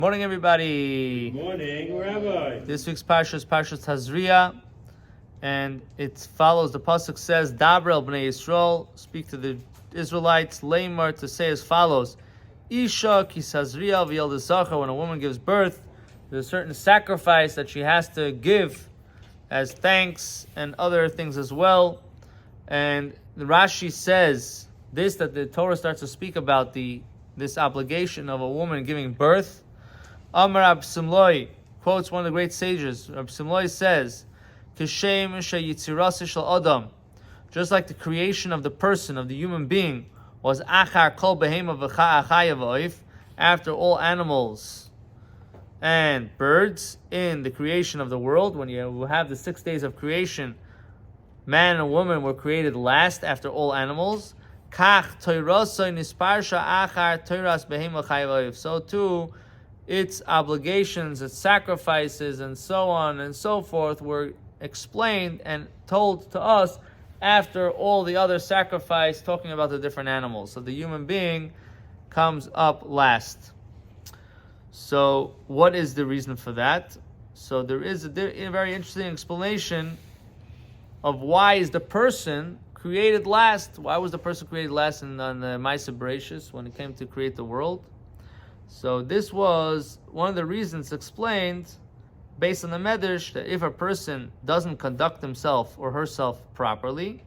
Morning, everybody. Good morning, Rabbi. This week's parsha is Parshas Tazria, and it follows. The pasuk says, "Daber bnei Yisrael, speak to the Israelites, Leimar, to say as follows: Isha ki Tazria v'yeled zachar. When a woman gives birth, there's a certain sacrifice that she has to give as thanks and other things as well. And the Rashi says this, that the Torah starts to speak about this obligation of a woman giving birth. Amar Rab Simloi quotes one of the great sages. Rab Simloi says, "Kishem sheyitzirasi shel adam," just like the creation of the person, of the human being, was achar kol behema v'chaya v'oif, after all animals and birds in the creation of the world. When you have the 6 days of creation, man and woman were created last after all animals. Kach toirasoi nisparsha achar toiras behema chaya v'oif. So too, its obligations, its sacrifices, and so on and so forth were explained and told to us after all the other sacrifice, talking about the different animals. So the human being comes up last. So what is the reason for that? So there is a very interesting explanation of why is the person created last. Why was the person created last on the Maaseh Bereshis when it came to create the world? So this was one of the reasons explained based on the Medrash, that if a person doesn't conduct himself or herself properly,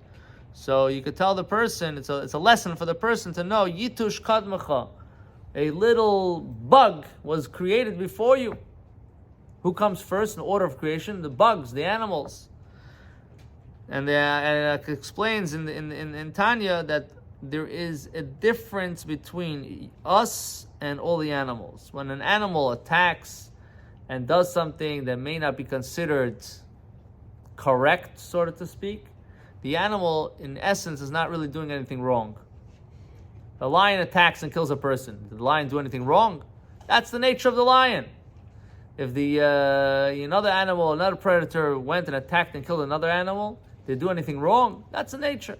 so you could tell the person, it's a lesson for the person to know, Yitush Kadmacha, a little bug was created before you. Who comes first in order of creation? The bugs, the animals. And it explains in Tanya that there is a difference between us and all the animals. When an animal attacks and does something that may not be considered correct, sort of to speak, the animal, in essence, is not really doing anything wrong. The lion attacks and kills a person. Did the lion do anything wrong? That's the nature of the lion. If another animal, another predator went and attacked and killed another animal, did they do anything wrong? That's the nature.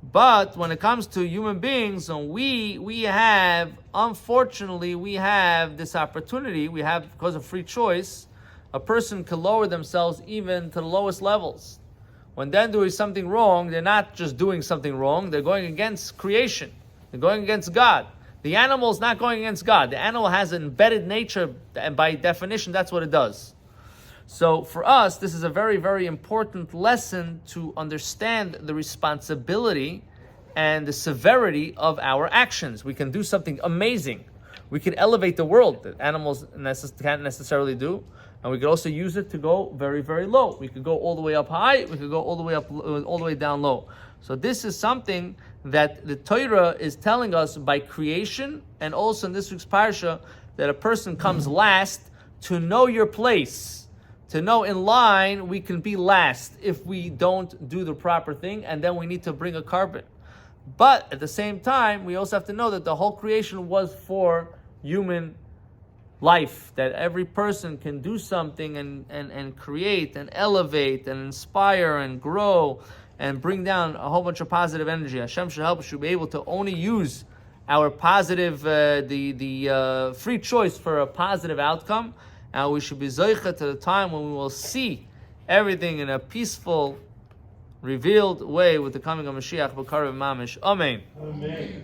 But when it comes to human beings, and we have, unfortunately, we have this opportunity, we have, because of free choice, a person can lower themselves even to the lowest levels. When they're doing something wrong, they're not just doing something wrong, they're going against creation. They're going against God. The animal's not going against God. The animal has an embedded nature, and by definition, that's what it does. So for us, this is a very, very important lesson to understand the responsibility and the severity of our actions. We can do something amazing. We can elevate the world that animals can't necessarily do. And we could also use it to go very, very low. We could go all the way up high. We could go all the way up, all the way down low. So this is something that the Torah is telling us by creation, and also in this week's parsha, that a person comes last to know your place. To know in line, we can be last if we don't do the proper thing, and then we need to bring a carbon. But at the same time, we also have to know that the whole creation was for human life, that every person can do something and create and elevate and inspire and grow and bring down a whole bunch of positive energy. Hashem should help us to be able to only use our positive, the free choice for a positive outcome. And we should be zoicha to the time when we will see everything in a peaceful, revealed way with the coming of Mashiach. B'karev mamish. Amen. Amen.